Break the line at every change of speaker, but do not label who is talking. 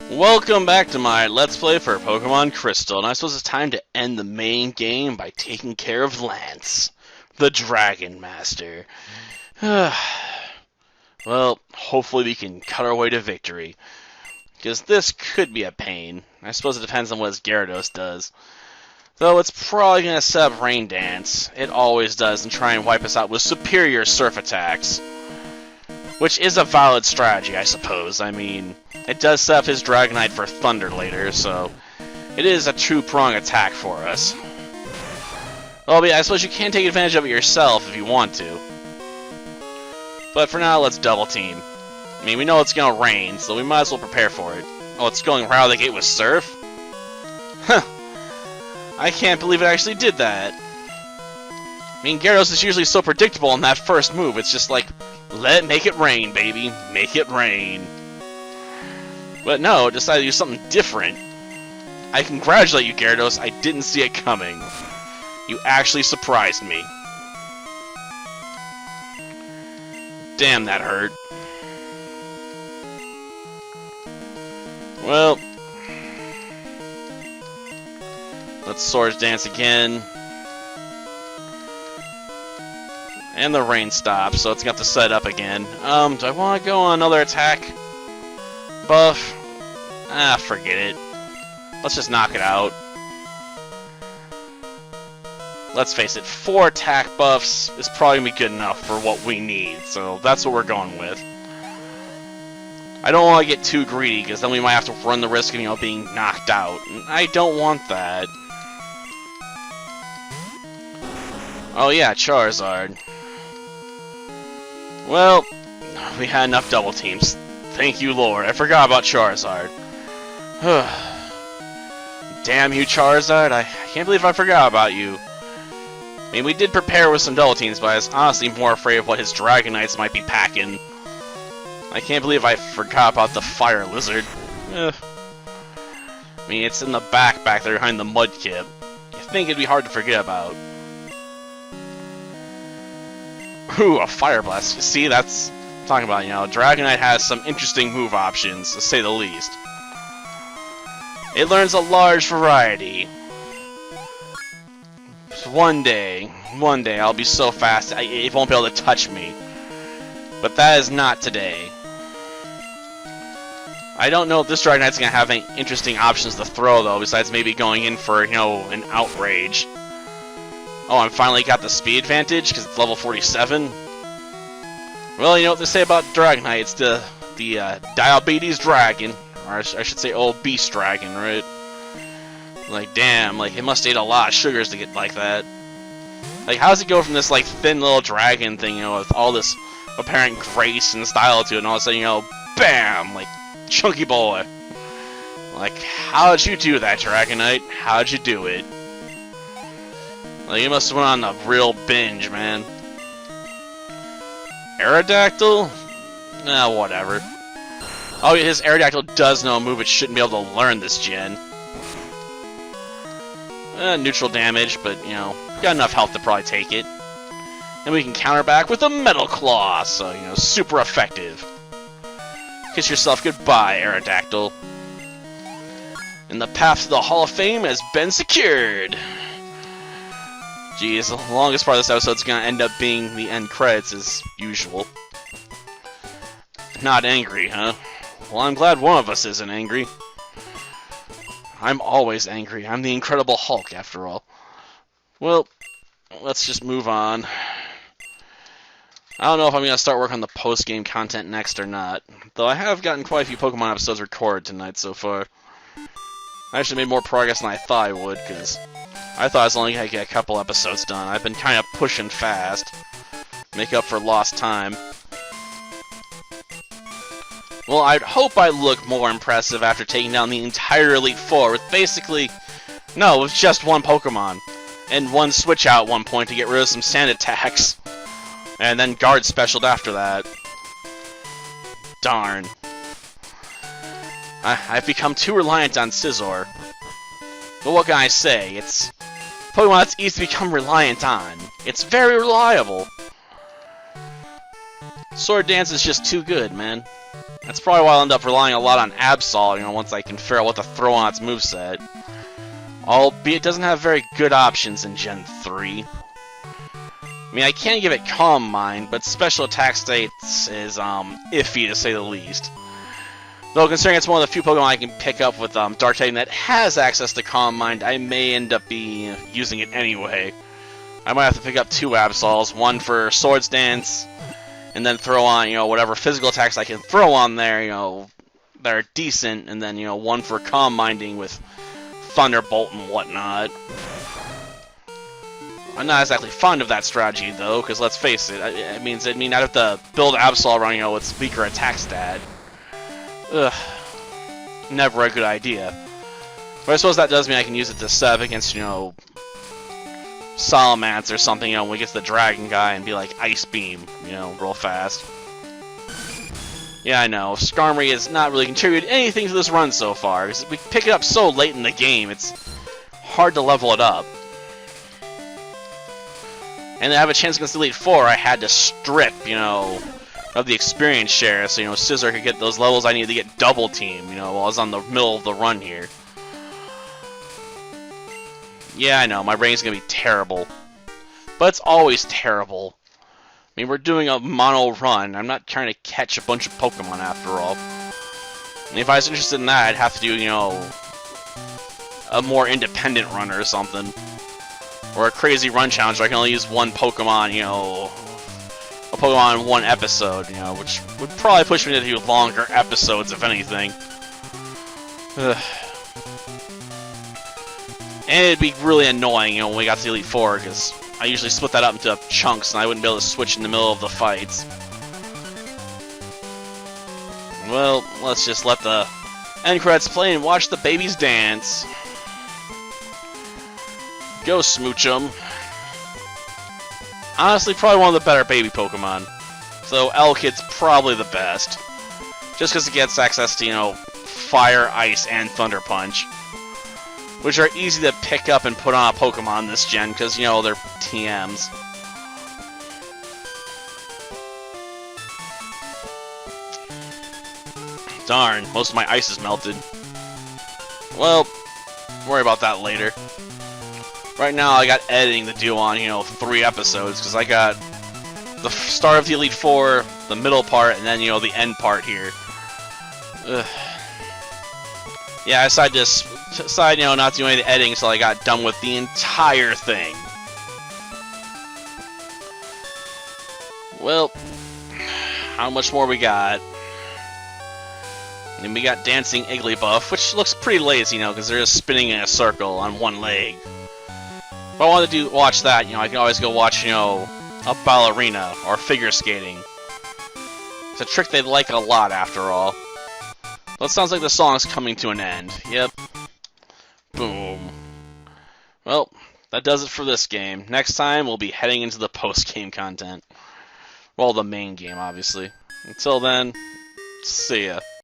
Welcome back to my Let's Play for Pokemon Crystal, and I suppose it's time to end the main game by taking care of Lance, the Dragon Master. Well, hopefully we can cut our way to victory, because this could be a pain. I suppose it depends on what his Gyarados does. Though it's probably going to set up Rain Dance. It always does, and try and wipe us out with superior Surf attacks. Which is a valid strategy, I suppose. I mean, it does set up his Dragonite for Thunder later, so it is a two-prong attack for us. Well, yeah, I suppose you can take advantage of it yourself if you want to. But for now, let's double team. I mean, we know it's going to rain, so we might as well prepare for it. Oh, it's going right out of the gate with Surf? Huh. I can't believe it actually did that. I mean, Gyarados is usually so predictable in that first move. It's just like, make it rain, baby. Make it rain. But no, it decided to do something different. I congratulate you, Gyarados. I didn't see it coming. You actually surprised me. Damn, that hurt. Well, let's Swords Dance again. And the rain stops, so it's got to set up again. Do I want to go on another attack buff? Ah, forget it. Let's just knock it out. Let's face it, 4 attack buffs is probably going to be good enough for what we need, so that's what we're going with. I don't want to get too greedy, because then we might have to run the risk of, being knocked out. And I don't want that. Oh yeah, Charizard. Well, we had enough double teams. Thank you, Lord. I forgot about Charizard. Damn you, Charizard. I can't believe I forgot about you. I mean, we did prepare with some double teams, but I was honestly more afraid of what his Dragonites might be packing. I can't believe I forgot about the Fire Lizard. I mean, it's in the back there behind the Mudkip. You think it'd be hard to forget about. Ooh, a Fire Blast. See, that's what I'm talking about, Dragonite has some interesting move options, to say the least. It learns a large variety. One day I'll be so fast it won't be able to touch me. But that is not today. I don't know if this Dragonite's going to have any interesting options to throw, though, besides maybe going in for, an Outrage. Oh, I finally got the speed advantage because it's level 47. Well, you know what they say about Dragonite. It's the Diabetes Dragon. Or I should say old Beast Dragon, right? Like, damn, it must eat a lot of sugars to get like that. Like, how does it go from this, thin little dragon thing, with all this apparent grace and style to it, and all of a sudden, bam! Chunky boy. How'd you do that, Dragonite? How'd you do it? You must have went on a real binge, man. Aerodactyl? Nah, whatever. Oh, his Aerodactyl does know a move it shouldn't be able to learn this gen. Neutral damage, but, got enough health to probably take it. And we can counter back with a Metal Claw, so, super effective. Kiss yourself goodbye, Aerodactyl. And the path to the Hall of Fame has been secured. Geez, the longest part of this episode's gonna end up being the end credits as usual. Not angry, huh? Well, I'm glad one of us isn't angry. I'm always angry. I'm the Incredible Hulk, after all. Well, let's just move on. I don't know if I'm gonna start working on the post-game content next or not, though I have gotten quite a few Pokemon episodes recorded tonight so far. I actually made more progress than I thought I would, because I thought I was only going to get a couple episodes done. I've been kind of pushing fast. Make up for lost time. Well, I'd hope I look more impressive after taking down the entire Elite Four with basically... No, with just one Pokemon. And one Switch Out at one point to get rid of some sand attacks. And then Guard Specialed after that. Darn. I've become too reliant on Scizor. But what can I say? It's Pokemon that's easy to become reliant on. It's very reliable. Sword Dance is just too good, man. That's probably why I'll end up relying a lot on Absol, you know, once I can figure out what to throw on its moveset. Albeit it doesn't have very good options in Gen 3. I mean, I can give it Calm Mind, but special attack states is iffy to say the least. Though considering it's one of the few Pokemon I can pick up with Dark Typing that has access to Calm Mind, I may end up using it anyway. I might have to pick up 2 Absols, one for Swords Dance, and then throw on, you know, whatever physical attacks I can throw on there, you know, that are decent, and then, you know, one for Calm Minding with Thunderbolt and whatnot. I'm not exactly fond of that strategy, though, because let's face it, it means I'd have to build Absol around, you know, its weaker attack stat. Ugh. Never a good idea. But I suppose that does mean I can use it to set up against, you know, Salamence or something, you know, when we get to the Dragon guy and be like, Ice Beam, you know, real fast. Yeah, I know, Skarmory has not really contributed anything to this run so far, because we pick it up so late in the game, it's hard to level it up. And to have a chance against Elite Four, I had to strip, you know, of the experience share, so, you know, Scizor could get those levels I needed to get double team, you know, while I was on the middle of the run here. Yeah, I know, my brain's gonna be terrible. But it's always terrible. I mean, we're doing a mono run. I'm not trying to catch a bunch of Pokemon after all. And if I was interested in that, I'd have to do, you know, a more independent run or something. Or a crazy run challenge where I can only use one Pokemon, you know, a Pokemon in one episode, you know, which would probably push me to do longer episodes, if anything. Ugh. And it'd be really annoying, you know, when we got to Elite Four, because I usually split that up into chunks, and I wouldn't be able to switch in the middle of the fights. Well, let's just let the end credits play and watch the babies dance. Go smooch 'em. Honestly, probably one of the better baby Pokemon. So L-Kid's probably the best. Just because it gets access to, you know, Fire, Ice, and Thunder Punch. Which are easy to pick up and put on a Pokemon this gen, because, you know, they're TMs. Darn, most of my ice is melted. Well, worry about that later. Right now, I got editing to do on, you know, 3 episodes, because I got the start of the Elite Four, the middle part, and then, you know, the end part here. Ugh. Yeah, I decided, you know, not to do any of the editing until I got done with the entire thing. Well, how much more we got? And we got Dancing Igglybuff, which looks pretty lazy, you know, because they're just spinning in a circle on one leg. If I wanted to watch that, you know, I can always go watch, you know, a ballerina or figure skating. It's a trick they'd like a lot, after all. Well, it sounds like the song's coming to an end. Yep. Boom. Well, that does it for this game. Next time, we'll be heading into the post-game content. Well, the main game, obviously. Until then, see ya.